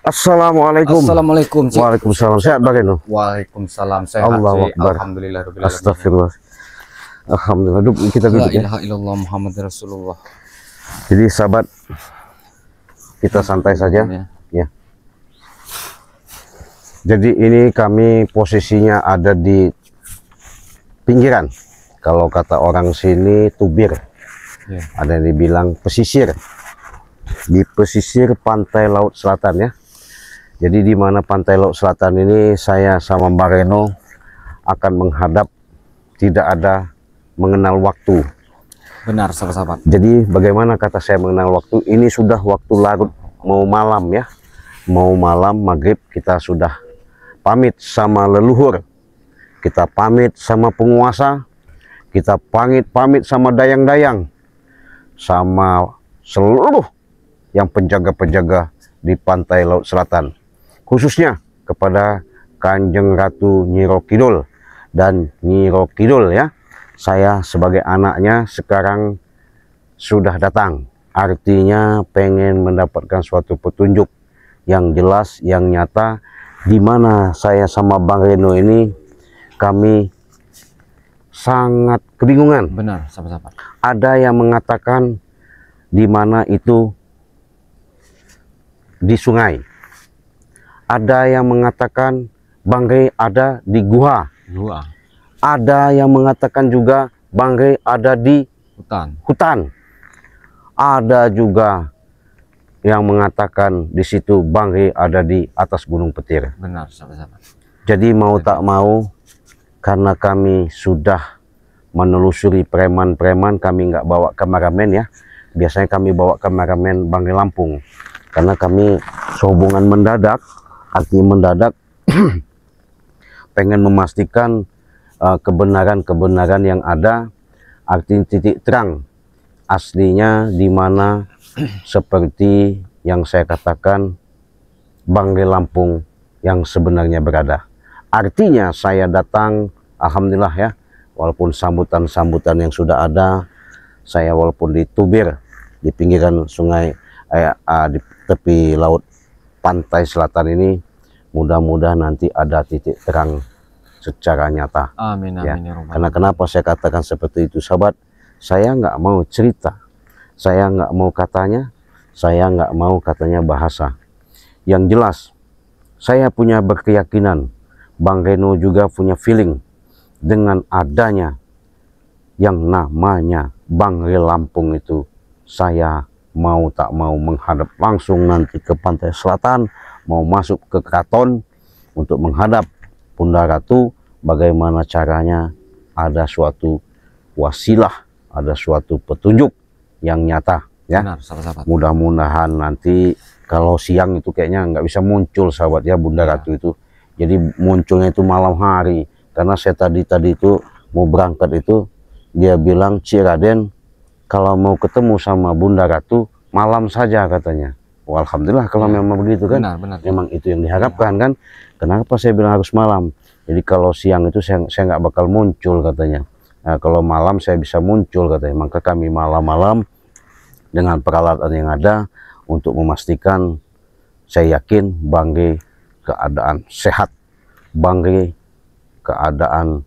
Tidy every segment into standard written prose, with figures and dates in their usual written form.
Assalamualaikum. Assalamualaikum. Waalaikumsalam. Sehat bagaimana? Waalaikumsalam. Sehat. Allahu Akbar. Alhamdulillahirabbil alamin. Astagfirullah. Alhamdulillah. Kita La duduk ya. ilaha illallah Muhammad Rasulullah. Jadi sahabat, kita santai saja ya. Jadi ini kami posisinya ada di pinggiran. Kalau kata orang sini tubir. Ya. Ada yang dibilang pesisir. Di pesisir pantai Laut Selatan ya. Jadi di mana pantai Laut Selatan ini saya sama Mbak Reno akan menghadap, tidak ada mengenal waktu. Benar, sahabat-sahabat. Jadi bagaimana kata saya mengenal waktu? Ini sudah waktu larut mau malam ya. Mau malam maghrib kita sudah pamit sama leluhur. Kita pamit sama penguasa. Kita pamit sama dayang-dayang. Sama seluruh yang penjaga-penjaga di pantai Laut Selatan. Khususnya kepada Kanjeng Ratu Nyiro Kidul dan Nyiro Kidul ya. Saya sebagai anaknya sekarang sudah datang. Artinya pengen mendapatkan suatu petunjuk yang jelas, yang nyata, di mana saya sama Bang Reno ini kami sangat kebingungan. Benar, sahabat-sahabat. Ada yang mengatakan di mana itu di sungai. Ada yang mengatakan Bang Rey ada di gua. Ada yang mengatakan juga Bang Rey ada di hutan. Ada juga yang mengatakan di situ Bang Rey ada di atas Gunung Petir. Benar, sahabat-sahabat. Jadi mau tak mau, karena kami sudah menelusuri preman-preman, kami nggak bawa kameramen ya. Biasanya kami bawa kameramen Bang Rey Lampung. Karena kami sehubungan mendadak, artinya mendadak pengen memastikan kebenaran-kebenaran yang ada, artinya titik terang aslinya di mana seperti yang saya katakan Bang Rey Lampung yang sebenarnya berada. Artinya saya datang, alhamdulillah ya, walaupun sambutan-sambutan yang sudah ada, saya walaupun di tubir di pinggiran sungai di tepi laut pantai selatan ini, mudah-mudahan nanti ada titik terang secara nyata. Amin, ya. amin, ya Rabbal. Karena kenapa saya katakan seperti itu sahabat, saya nggak mau cerita, saya nggak mau katanya, saya nggak mau katanya bahasa. Yang jelas saya punya berkeyakinan, Bang Reno juga punya feeling dengan adanya yang namanya Bang Rey Lampung itu. Saya mau tak mau menghadap langsung nanti ke pantai selatan, mau masuk ke keraton untuk menghadap Bunda Ratu. Bagaimana caranya ada suatu wasilah, ada suatu petunjuk yang nyata ya. Benar, sahabat-sahabat. Mudah-mudahan nanti kalau siang itu kayaknya nggak bisa muncul sahabat ya Bunda Ratu itu. Jadi munculnya itu malam hari, karena saya tadi itu mau berangkat itu dia bilang, Cik Raden, kalau mau ketemu sama Bunda Ratu malam saja katanya. Oh, alhamdulillah kalau memang begitu kan. Benar. Memang itu yang diharapkan kan. Kenapa saya bilang harus malam? Jadi kalau siang itu saya nggak bakal muncul katanya. Nah, kalau malam saya bisa muncul katanya. Maka kami malam-malam dengan peralatan yang ada untuk memastikan, saya yakin Bang Rey keadaan sehat, Bang Rey keadaan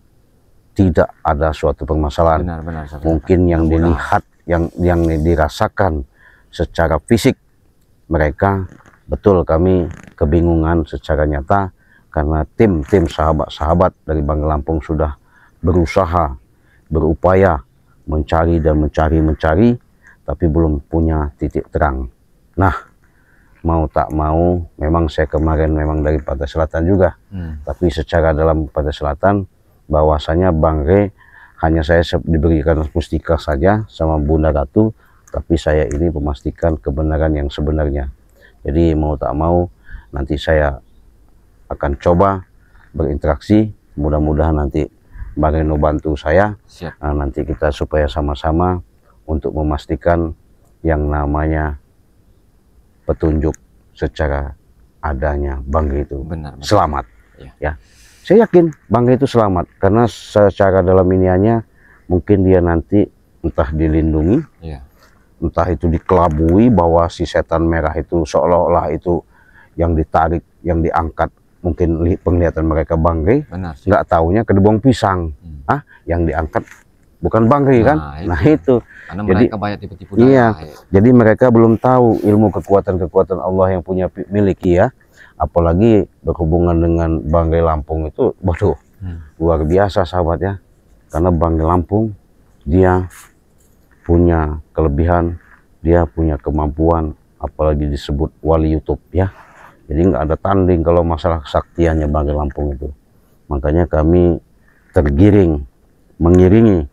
tidak ada suatu permasalahan. Benar, mungkin yang dilihat, yang dirasakan secara fisik mereka, betul kami kebingungan secara nyata, karena tim sahabat-sahabat dari Bang Rey Lampung sudah berusaha, berupaya mencari dan mencari, tapi belum punya titik terang. Nah, mau tak mau, memang saya kemarin memang dari Pantai Selatan juga, tapi secara dalam Pantai Selatan, bahwasanya Bang Rey hanya saya diberikan mustika saja sama Bunda Ratu, tapi saya ini memastikan kebenaran yang sebenarnya. Jadi mau tak mau nanti saya akan coba berinteraksi, mudah-mudahan nanti Bang Reno bantu saya. Nah, nanti kita supaya sama-sama untuk memastikan yang namanya petunjuk secara adanya Bang Rey itu selamat. Ya. Saya yakin Bang Rey itu selamat, karena secara dalam iniannya mungkin dia nanti entah dilindungi, entah itu dikelabui bahwa si setan merah itu seolah-olah itu yang ditarik, yang diangkat, mungkin penglihatan mereka bangkai, Benar. nggak taunya kedebong pisang. Yang diangkat bukan bangkai kan? Nah itu. Karena Jadi, mereka banyak tipu-tipu iya, daya. jadi mereka belum tahu ilmu kekuatan-kekuatan Allah yang punya miliki ya. Apalagi berhubungan dengan Banggai Lampung itu, waduh, luar biasa sahabat ya. Karena Banggai Lampung dia punya kelebihan, dia punya kemampuan, apalagi disebut wali YouTube ya. Jadi nggak ada tanding kalau masalah kesaktiannya Banggai Lampung itu. Makanya kami tergiring, mengiringi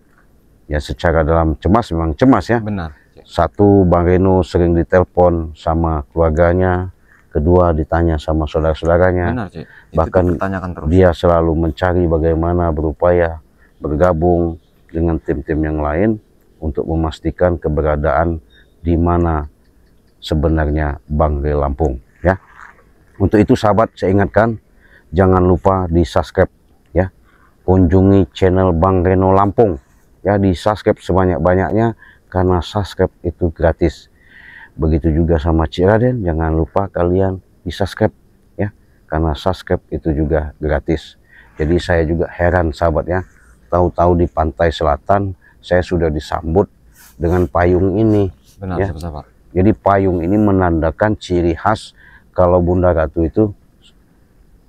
ya, secara dalam cemas, memang cemas ya. Benar. Satu, Bang Reno sering ditelepon sama keluarganya, kedua ditanya sama saudara-saudaranya. Benar, Cik. Bahkan terus. dia selalu mencari bagaimana berupaya bergabung dengan tim-tim yang lain untuk memastikan keberadaan di mana sebenarnya Banggai Lampung ya. Untuk itu sahabat, saya ingatkan, jangan lupa di subscribe ya, kunjungi channel Bang Reno Lampung ya, di subscribe sebanyak-banyaknya karena subscribe itu gratis. Begitu juga sama Cik Raden, jangan lupa kalian di subscribe ya, karena subscribe itu juga gratis. Jadi saya juga heran sahabat ya, tahu-tahu di pantai selatan saya sudah disambut dengan payung ini. Benar ya. sahabat. Jadi payung ini menandakan ciri khas kalau Bunda Ratu itu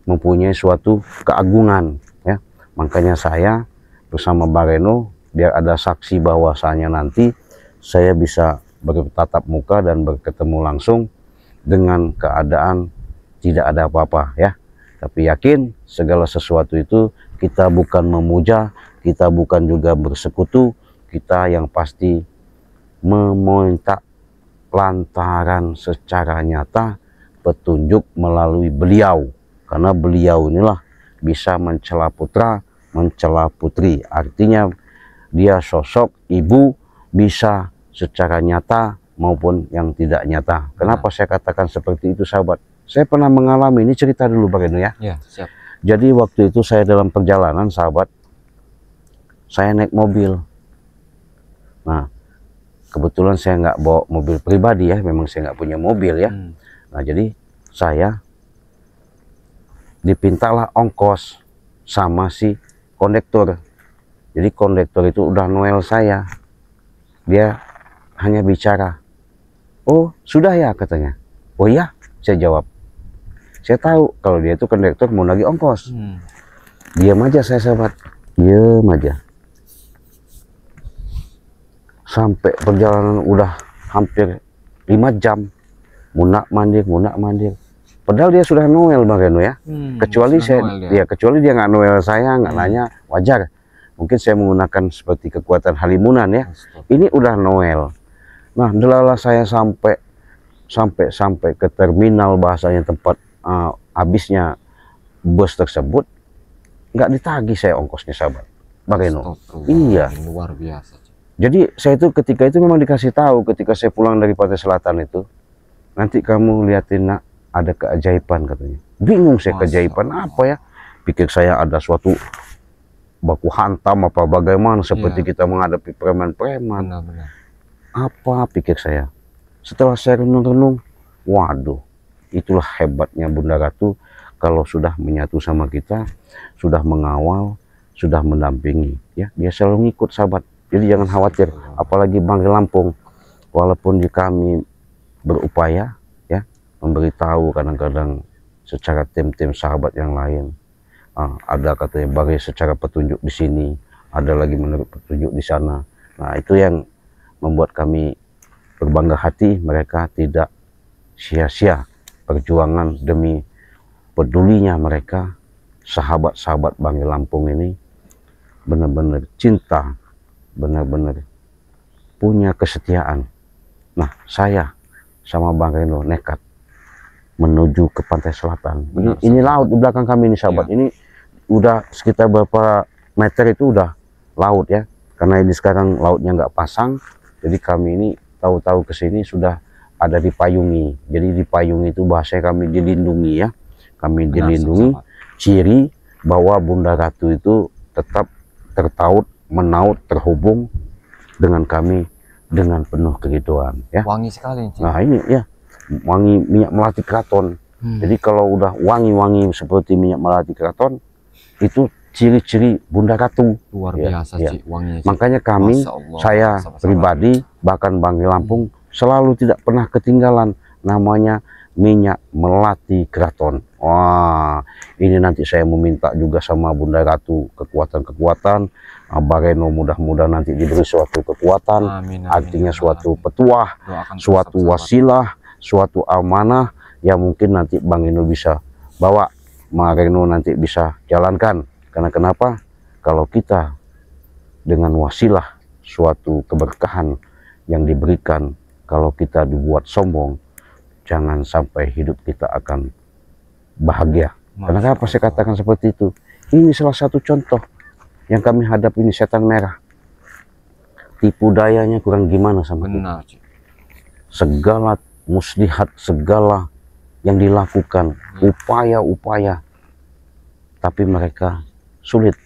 mempunyai suatu keagungan ya. Makanya saya bersama Bang Reno, biar ada saksi bahwasanya nanti saya bisa bertatap muka dan berketemu langsung dengan keadaan tidak ada apa-apa ya. Tapi yakin segala sesuatu itu kita bukan memuja, kita bukan juga bersekutu, kita yang pasti meminta lantaran secara nyata petunjuk melalui beliau. Karena beliau inilah bisa mencela putra, mencela putri. Artinya dia sosok ibu bisa secara nyata maupun yang tidak nyata. Kenapa saya katakan seperti itu sahabat? Saya pernah mengalami, ini cerita dulu Bang Reno ya. Ya, siap. Jadi waktu itu saya dalam perjalanan sahabat, saya naik mobil. Nah, kebetulan saya nggak bawa mobil pribadi ya, memang saya nggak punya mobil ya. Nah, jadi saya dipintalah ongkos sama si kondektur. Jadi kondektur itu udah noel saya. Dia hanya bicara, "Oh, sudah ya," katanya. "Oh iya," saya jawab. Saya tahu kalau dia itu kondektur mau nagih ongkos. Diam aja saya sahabat, diam aja. Sampai perjalanan udah hampir 5 jam, munak mandir. Padahal dia sudah noel Bang Reno ya. Kecuali kecuali dia nggak noel saya, nggak nanya, wajar. Mungkin saya menggunakan seperti kekuatan halimunan ya. Ini udah noel. Nah, delala saya sampai ke terminal, bahasanya tempat habisnya bus tersebut, nggak ditagih saya ongkosnya sahabat Bang Reno. Iya, luar biasa. jadi saya itu ketika itu memang dikasih tahu ketika saya pulang dari Pantai Selatan itu, nanti kamu liatin nak, ada keajaiban katanya. Bingung saya, keajaiban apa ya? Pikir saya ada suatu baku hantam apa bagaimana, seperti kita menghadapi preman-preman. Apa pikir saya? Setelah saya renung-renung, waduh, itulah hebatnya Bunda Ratu kalau sudah menyatu sama kita, sudah mengawal, sudah mendampingi ya. Dia selalu ngikut sahabat. Jadi jangan khawatir, apalagi Banggai Lampung, walaupun di kami berupaya ya memberitahu kadang-kadang secara tim-tim sahabat yang lain, ada katanya bagi secara petunjuk di sini, ada lagi menurut petunjuk di sana. Nah, itu yang membuat kami berbangga hati, mereka tidak sia-sia perjuangan demi pedulinya mereka. Sahabat-sahabat Banggai Lampung ini benar-benar cinta, benar-benar punya kesetiaan. Nah, saya sama Bang Reno nekat menuju ke Pantai Selatan. Ini laut di belakang kami ini sahabat. Ini udah sekitar berapa meter itu udah laut ya. Karena ini sekarang lautnya nggak pasang, jadi kami ini tahu-tahu ke sini sudah ada dipayungi. Jadi dipayungi itu bahasa kami dilindungi ya. Kami dilindungi, ciri bahwa Bunda Ratu itu tetap tertaut, menaut, terhubung dengan kami dengan penuh keriduan ya. Wangi sekali. Nah ini ya, wangi minyak melati keraton. Jadi kalau udah wangi-wangi seperti minyak melati keraton, itu ciri-ciri Bunda Ratu. Luar Ya, biasa, ya. Cik, wanginya, Cik. Makanya kami, Masya Allah, saya sahabat-sahabat. pribadi, bahkan Banggai Lampung, selalu tidak pernah ketinggalan namanya minyak melati keraton. Wah, ini nanti saya meminta juga sama Bunda Ratu kekuatan-kekuatan. Bareno mudah-mudahan nanti diberi suatu kekuatan, Amin, amin, artinya ya suatu Allah. petuah, Doakan terus, suatu sahabat-sahabat. wasilah, suatu amanah yang mungkin nanti Bang Eno bisa bawa, Mareno nanti bisa jalankan. Karena kenapa? Kalau kita dengan wasilah suatu keberkahan yang diberikan, kalau kita dibuat sombong, jangan sampai hidup kita akan bahagia. Karena kenapa saya katakan seperti itu? Ini salah satu contoh yang kami hadapi, ini setan merah. Tipu dayanya kurang gimana sama kita. Benar, Cik. Segala muslihat, segala yang dilakukan, upaya-upaya, tapi mereka sulit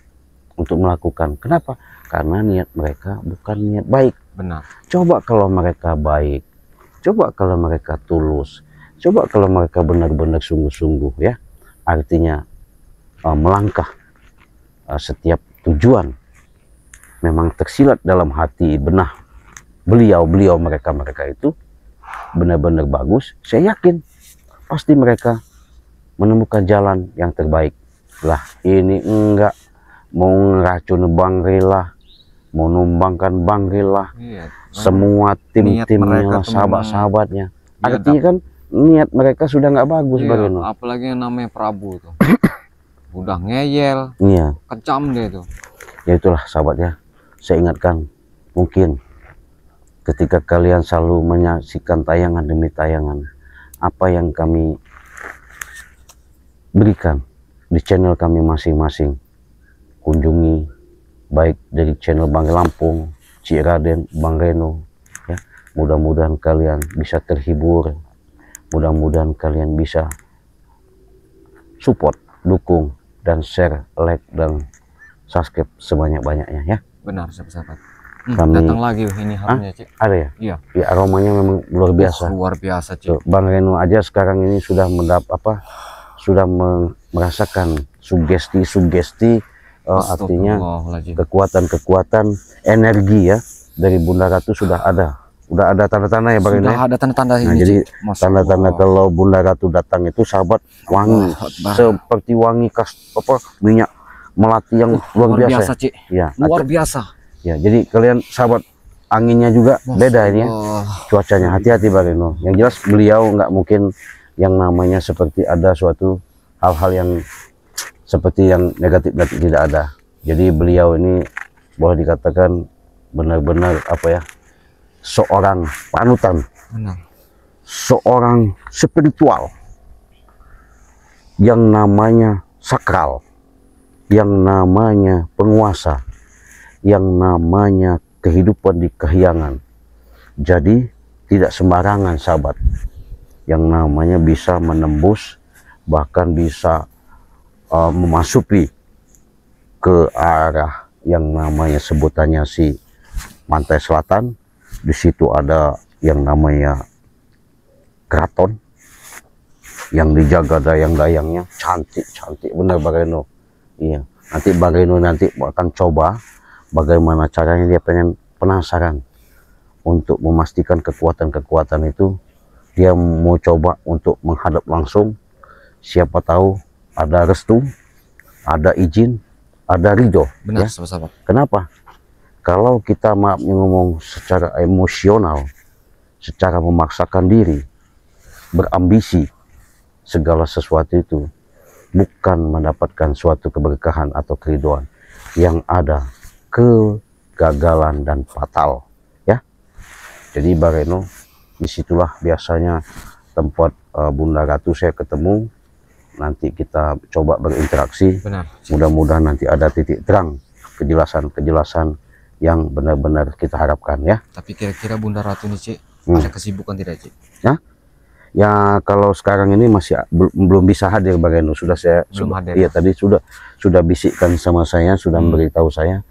untuk melakukan. Kenapa? Karena niat mereka bukan niat baik. Benar. Coba kalau mereka baik, coba kalau mereka tulus, coba kalau mereka benar-benar sungguh-sungguh, ya, artinya melangkah setiap tujuan memang tersilat dalam hati benah beliau mereka itu benar-benar bagus. Saya yakin pasti mereka menemukan jalan yang terbaik. Lah ini enggak, mau ngeracun Bang Rela, mau numbangkan Bang Rela, Iya, semua tim-timnya, sahabat-sahabatnya. Artinya kan niat mereka sudah nggak bagus, iya, Bareno. apalagi yang namanya Prabu tuh. Udah ngeyel, Iya, kecam deh tuh. ya itulah sahabatnya. Saya ingatkan, mungkin ketika kalian selalu menyaksikan tayangan demi tayangan, apa yang kami berikan di channel kami masing-masing, kunjungi baik dari channel Banggai Lampung, Cik Raden, Bang Reno, ya. Mudah-mudahan kalian bisa terhibur, mudah-mudahan kalian bisa support, dukung, dan share, like, dan subscribe sebanyak-banyaknya, ya. Benar, sahabat-sahabat. Kami- Datang lagi ini harumnya, Cik. Ada ya? Iya. Ya, aromanya memang luar biasa. Luar biasa, Cik. Tuh, Bang Reno aja sekarang ini sudah sudah merasakan sugesti, artinya Astagfirullahaladzim. kekuatan energi, ya, dari Bunda Ratu sudah ada tanda-tanda ya, Bang Reno. Sudah ada tanda-tanda Nah, ini, jadi Cik. Masya tanda-tanda Allah. kalau Bunda Ratu datang itu, sahabat, wangi, Allah Akbar. seperti wangi minyak melati yang luar biasa. Cik. Ya, Luar biasa. ya, jadi kalian sahabat, anginnya juga beda ini, ya. Allah. Cuacanya hati-hati, Bang Reno. Yang jelas beliau nggak mungkin yang namanya seperti ada suatu hal-hal yang seperti yang negatif tidak ada. Jadi beliau ini boleh dikatakan benar-benar seorang panutan, Benar. seorang spiritual yang namanya sakral, yang namanya penguasa, yang namanya kehidupan di kahyangan. Jadi tidak sembarangan, sahabat, yang namanya bisa menembus, bahkan bisa memasuki ke arah yang namanya sebutannya si pantai selatan. Di situ ada yang namanya keraton yang dijaga dayang-dayangnya, cantik benar, Bang Reno. Iya, nanti Bang Reno nanti akan coba bagaimana caranya. Dia penasaran untuk memastikan kekuatan-kekuatan itu. Dia mau coba untuk menghadap langsung, siapa tahu ada restu, ada izin, ada ridho. Benar, Ya. sahabat-sahabat. Kenapa? Kalau kita ngomong secara emosional, secara memaksakan diri, berambisi, segala sesuatu itu bukan mendapatkan suatu keberkahan atau keridhaan, yang ada kegagalan dan fatal, ya. Jadi Bang Reno, disitulah biasanya tempat Bunda Ratu saya ketemu. Nanti kita coba berinteraksi. Benar. Mudah-mudahan nanti ada titik terang, kejelasan yang benar-benar kita harapkan, ya. Tapi kira-kira Bunda Ratu ini, Cik, ada kesibukan tidak, Cik? Ya, kalau sekarang ini masih belum bisa hadir, Bang Reno. Sudah hadir, iya, tadi sudah bisikkan sama saya, sudah memberitahu saya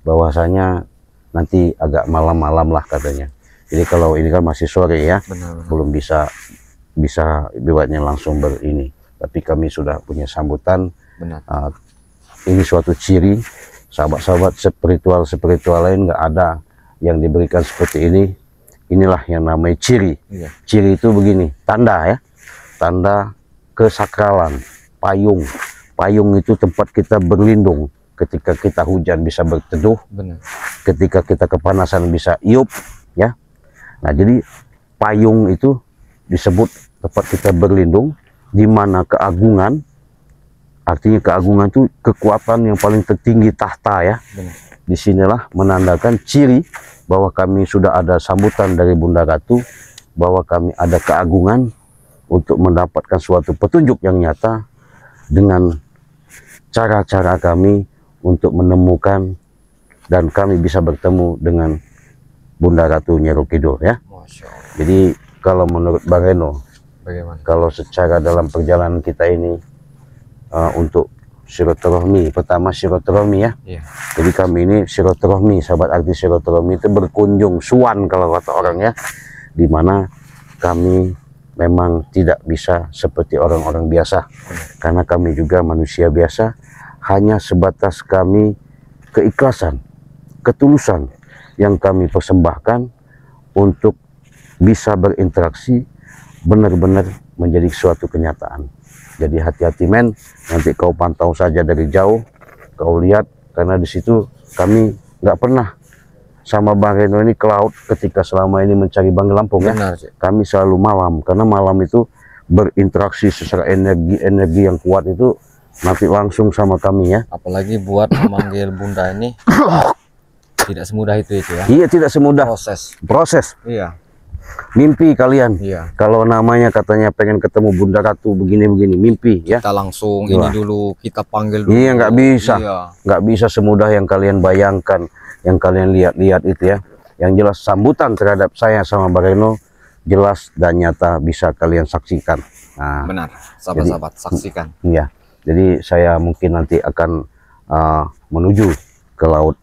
bahwasanya nanti agak malam-malam lah katanya. Jadi kalau ini kan masih sore, ya, Benar. belum bisa bisa ibaratnya langsung berini, tapi kami sudah punya sambutan. Benar. Ini suatu ciri sahabat-sahabat spiritual lain nggak ada yang diberikan seperti ini. Inilah yang namanya ciri. Iya. Ciri itu begini, tanda ya, tanda kesakralan. Payung, payung itu tempat kita berlindung. Ketika kita hujan bisa berteduh, Benar. ketika kita kepanasan bisa iup, ya. Nah, jadi payung itu disebut tempat kita berlindung, di mana keagungan, artinya keagungan itu kekuatan yang paling tertinggi, tahta ya. Benar. Disinilah menandakan ciri bahwa kami sudah ada sambutan dari Bunda Ratu, bahwa kami ada keagungan untuk mendapatkan suatu petunjuk yang nyata dengan cara-cara kami untuk menemukan, dan kami bisa bertemu dengan Bunda Ratu Nyero Kidul ya. Masya Allah. Jadi kalau menurut Bang Reno, Bagaimana? kalau secara dalam perjalanan kita ini untuk silaturahmi, pertama silaturahmi ya. Iya. Jadi kami ini silaturahmi, sahabat arti silaturahmi itu berkunjung, suan kalau kata orang ya, dimana kami memang tidak bisa seperti orang-orang biasa, karena kami juga manusia biasa, hanya sebatas kami keikhlasan, ketulusan yang kami persembahkan untuk bisa berinteraksi benar-benar menjadi suatu kenyataan. Jadi hati-hati men, nanti kau pantau saja dari jauh, kau lihat, karena di situ kami nggak pernah sama Bang Reno ini ke laut ketika selama ini mencari Banggai Lampung ya. Benar, Cik. Kami selalu malam, karena malam itu berinteraksi secara energi yang kuat itu nanti langsung sama kami ya. Apalagi buat memanggil Bunda ini tidak semudah itu ya. Iya, tidak semudah proses. Iya. Mimpi kalian. Iya. Kalau namanya katanya pengen ketemu Bunda Ratu begini-begini, mimpi ya. Kita langsung Iya. ini dulu, kita panggil dulu. Iya, nggak bisa. Iya. Nggak bisa semudah yang kalian bayangkan, yang kalian lihat-lihat itu ya. Yang jelas sambutan terhadap saya sama Bang Reno jelas dan nyata bisa kalian saksikan. Nah, Benar, sahabat-sahabat, saksikan. iya. Jadi saya mungkin nanti akan menuju ke laut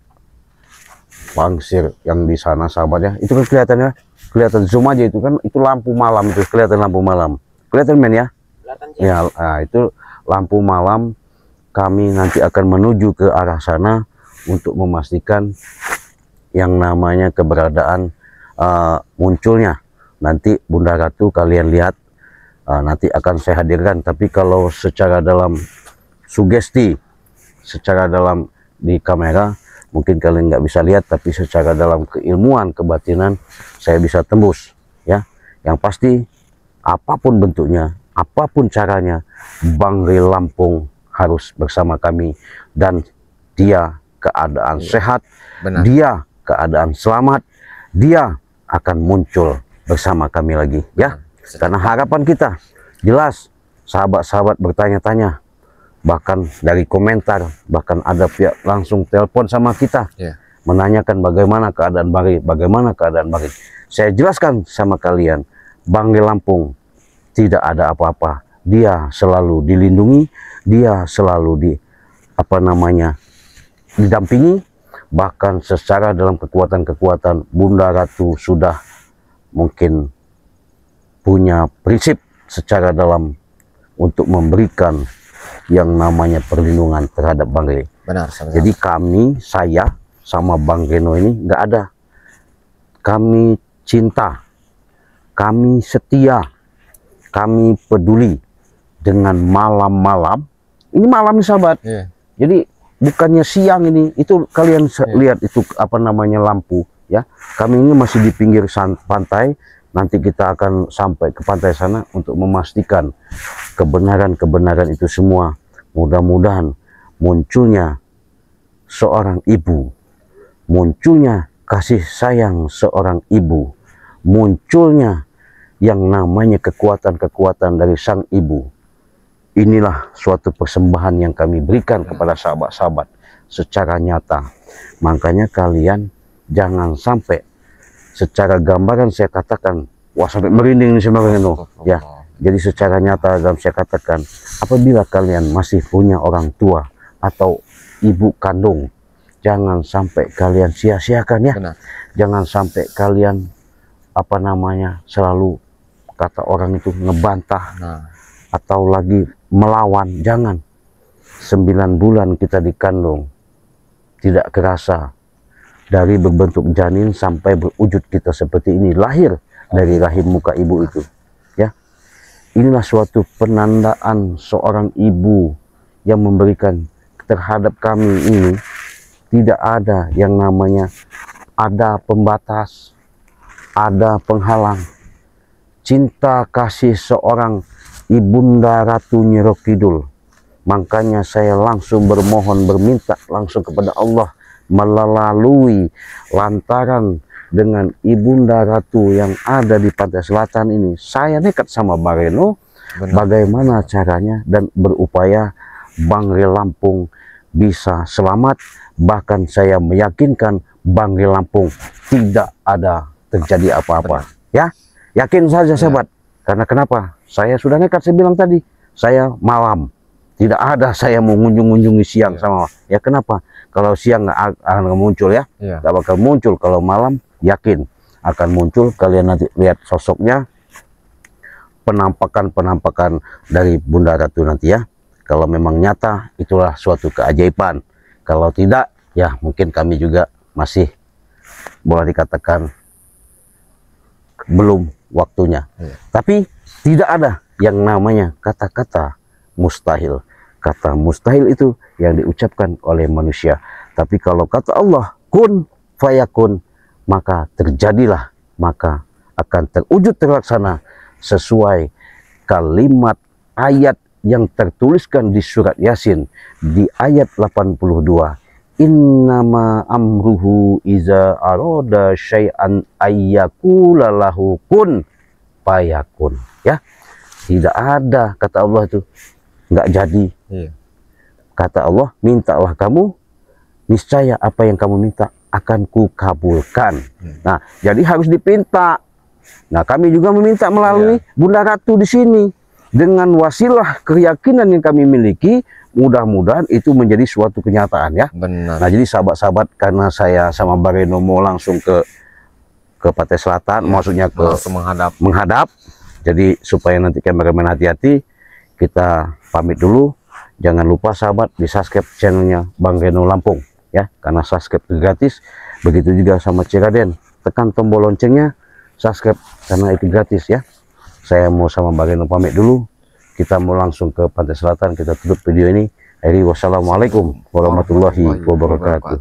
Pangsir yang di sana sahabat ya. Itu kan kelihatannya, kelihatan zoom aja itu kan, itu lampu malam, itu kelihatan lampu malam. Kelihatan men ya? Ya, itu lampu malam. Kami nanti akan menuju ke arah sana untuk memastikan yang namanya keberadaan munculnya. Nanti Bunda Ratu kalian lihat, nanti akan saya hadirkan. Tapi kalau secara dalam sugesti, secara dalam di kamera mungkin kalian nggak bisa lihat, tapi secara dalam keilmuan kebatinan saya bisa tembus ya. Yang pasti apapun bentuknya, apapun caranya, Banggai Lampung harus bersama kami, dan dia keadaan sehat. Benar. Dia keadaan selamat, dia akan muncul bersama kami lagi ya. Karena harapan kita jelas, sahabat-sahabat bertanya-tanya, bahkan dari komentar, bahkan ada pihak langsung telepon sama kita, Iya. menanyakan bagaimana keadaan Banggai, bagaimana keadaan Banggai. Saya jelaskan sama kalian, Banggai Lampung tidak ada apa-apa, dia selalu dilindungi, dia selalu didampingi. Bahkan secara dalam kekuatan-kekuatan, Bunda Ratu sudah mungkin punya prinsip secara dalam untuk memberikan yang namanya perlindungan terhadap Banggai. Benar, sahabat. Jadi saya sama Bang Reno ini nggak ada. Kami cinta, kami setia, kami peduli dengan malam-malam. Ini malam nih sahabat. Iya. Jadi bukannya siang ini, itu kalian lihat itu apa namanya lampu ya. Kami ini masih di pinggir pantai. Nanti kita akan sampai ke pantai sana untuk memastikan kebenaran itu semua. Mudah-mudahan munculnya seorang ibu, munculnya kasih sayang seorang ibu, munculnya yang namanya kekuatan-kekuatan dari sang ibu. Inilah suatu persembahan yang kami berikan kepada sahabat-sahabat secara nyata. Makanya kalian jangan sampai, secara gambaran saya katakan, wah sampai merinding nih sama Reno ya. Jadi secara nyata saya katakan, apabila kalian masih punya orang tua atau ibu kandung, jangan sampai kalian sia-siakan ya. Benar. Jangan sampai kalian selalu kata orang itu ngebantah Nah, atau lagi melawan. Jangan. 9 bulan kita dikandung, tidak kerasa, dari berbentuk janin sampai berwujud kita seperti ini, lahir dari rahim muka ibu itu, ya. Inilah suatu penandaan seorang ibu yang memberikan terhadap kami ini. Tidak ada yang namanya ada pembatas, ada penghalang. Cinta kasih seorang Ibunda Ratu Nyi Kidul. Makanya saya langsung bermohon, berminta langsung kepada Allah melalui lantaran dengan Ibunda Ratu yang ada di pantai selatan ini. Saya nekat sama Bang Reno, bagaimana caranya, dan berupaya Bang Rel Lampung bisa selamat. Bahkan saya meyakinkan Bang Rel Lampung tidak ada terjadi apa-apa. Ya, yakin saja sahabat. Karena kenapa? Saya sudah nekat, saya bilang tadi, saya malam. Tidak ada saya mau ngunjungi siang sama. Ya kenapa? Kalau siang nggak akan muncul ya. Nggak bakal muncul. Kalau malam yakin akan muncul. Kalian nanti lihat sosoknya. Penampakan dari Bunda Ratu nanti ya. Kalau memang nyata, itulah suatu keajaiban. Kalau tidak, ya mungkin kami juga masih boleh dikatakan belum waktunya. Tapi tidak ada yang namanya kata-kata mustahil. Kata mustahil itu yang diucapkan oleh manusia. Tapi kalau kata Allah, kun fayakun, maka terjadilah, maka akan terwujud terlaksana sesuai kalimat ayat yang tertuliskan di surat Yasin di ayat 82. Innama amruhu iza aroda syai'an ayyakula lahu kun fayakun. Ya, tidak ada kata Allah itu nggak jadi. Kata Allah, mintalah kamu, niscaya apa yang kamu minta akan kukabulkan. Nah, jadi harus dipinta. Nah, kami juga meminta melalui Bunda Ratu di sini. Dengan wasilah keyakinan yang kami miliki, mudah-mudahan itu menjadi suatu kenyataan ya. Benar. Nah, jadi sahabat-sahabat, karena saya sama Bang Reno mau langsung ke pantai selatan, maksudnya ke menghadap. Jadi supaya nanti kameramen hati-hati, kita pamit dulu. Jangan lupa sahabat di subscribe channelnya Bang Reno Lampung ya, karena subscribe itu gratis. Begitu juga sama Ciraden, tekan tombol loncengnya, subscribe karena itu gratis ya. Saya mau sama Bang Reno pamit dulu. Kita mau langsung ke pantai selatan. Kita tutup video ini. Wassalamualaikum warahmatullahi wabarakatuh.